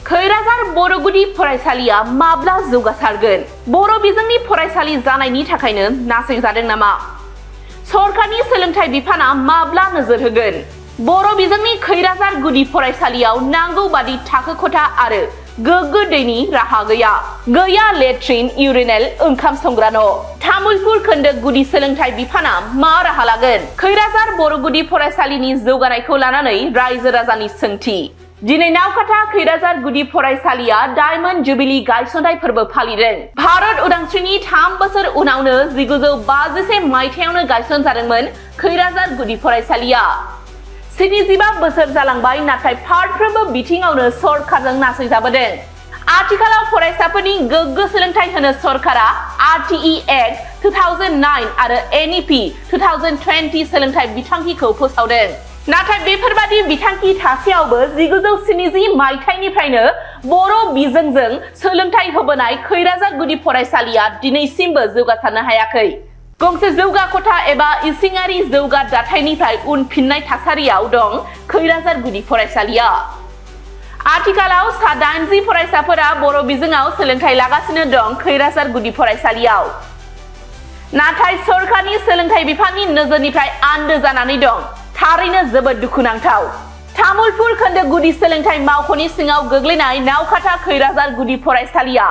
खैराजार बर' गुदि फरायसालिया माब्ला जौगासारगोन? बर' बिजोंनि फरायसालि जानायनि थाखायनो नासयजादों नामा? सरकारनि सोलोंथाइ बिफाना माब्ला नोजोर होगोन? बर' बिजोंनि खैराजार गुदि फरायसालियाव नांगौ बादि थाखो खथा आरो गोग्गो दैनि राहा गैया लेट्रिन इउरिनेल ओंखाम संग्रा न'। तामुलपुर खोन्दो गुदि सोलोंथाइ बिफाना मा राहा लागोन? खैराजार बर' गुदि फरायसालिनि जौगानायखौ लानानै रायजो राजानि सोंथि। दिनै नावकाथा खैराजार गुदि फरायसालिया डायमन्ड जुबिली गायसनथाइ फोरबो फालिदों। भारत उदांस्रिनि 3 बोसोर उनावनो 1951 मायथाइयावनो गायसनजादोंमोन खैराजार गुदि फरायसालिया। 75 बोसोर जालांबाय, नाथाय फारफ्रोमबो बिथिङावनो सरकारजों नासयजाबोदों। आथिखालाव फरायसाफोरनि गोग्गो सोलोंथाइ होनो सरकारा RTE एक्ट 2009 आरो NEP 2020 सोलोंथाइ बिथांखिखौ फोसावदों। नाथाय बेफोरबादि बिथांखि थासेयावबो 1970 मायथाइनिफ्रायनो बर' बिजोंजों सोलोंथाइ होबोनाय खैराजार गुदि फरायसालिया दिनैसिमबो जौगासारनो हायाखै। गंसे जौगा खथा एबा इसिङारि जौगा दाथायनिफ्राय उनफिननाय थासारियाव दं खैराजार गुदि फरायसालिया। आथिखालाव सा 80 फरायसाफोरा बर' बिजोङाव सोलोंथाइ लागासिनो दं खैराजार गुदि फरायसालियाव। नाथाय सरकारनि सोलोंथाइ बिफाननि नोजोरनिफ्राय आन्दो जानानै दं। थारैनो जोबोद दुखुनांथाव। तामुलपुर खोन्दो गुदि सोलोंथाइ मावख'नि सिङाव गोग्लैनाय नावकाथा खैराजार गुदि फरायसालिया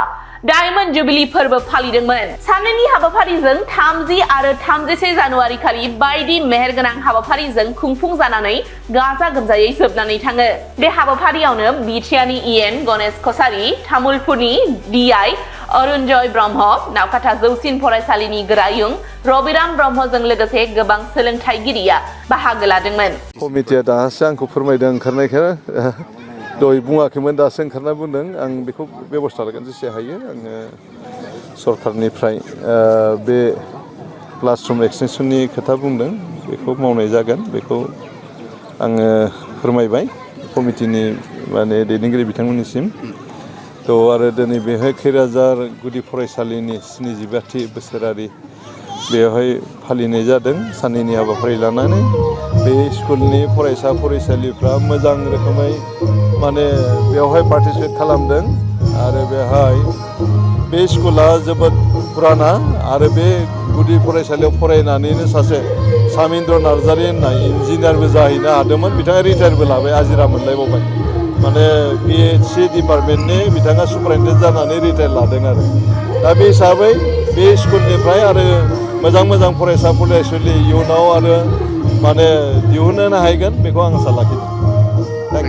डायमन्ड जुबिली फोरबो फालिदोंमोन। साननैनि हाबाफारिजों 30 आरो 31 जानुवारि खालि बायदि मेहेरगोनां हाबाफारिजों खुंफुंजानानै गाजा गोमजायै जोबनानै थाङो। बे हाबाफारियावनो बिटिआरनि EN गणेश कसारी, तामुलपुरनि DI अरुणजय ब्रह्म, नावकाथा जौसिन फरायसालिनि गोरायुं रबिराम ब्रह्मजों लोगोसे गोबां सोलोंथाइगिरिया बाहागो लादोंमोन। कमिटिया दासो आंखौ फोरमायदों ओंखारनायखौ दय बुङाखैमोन, दासो ओंखारना बुंदों। आं बेखौ बेबस्था लागोन जेसे हायो। आङो सरकारनिफ्राय बे क्लासरुम एक्सटेनसननि खोथा बुंदों, बेखौ मावनाय जागोन। बेखौ आङो फोरमायबाय कमिटिनि दैदेनगिरि बिथांमोननिसिम। आरो दिनै बेहाय खैराजार गुदि फरायसालिनि 75थि बोसोरारि बेवहाय फालिनाय जादों। साननैनि हाबाफारि लानानै बे स्कुलनि फरायसा फरायसालिफ्रा मोजां रोखोमै बेवहाय पार्टिसिपेट खालामदों। आरो बेहाय बे स्कुला जोबोद पुराना आरो बे गुदि फरायसालियाव फरायनानैनो सासे सामिन्द्र नार्जारि होननाय इन्जिनियारबो जाहैनो हादोंमोन। बिथाङा रिटायारबो लाबाय, आजिरा मोनलायबावबाय। PHC डिपार्टमेन्टनि बिथाङा सुपारिनटेन्डेन्ट जानानै रिटायार लादों आरो। दा बे हिसाबै बे स्कुलनिफ्राय आरो मोजां फरायसा फरायसुलि इयुनाव आरो दिहुननो हागोन, बेखौ आं आसा लाखिदों।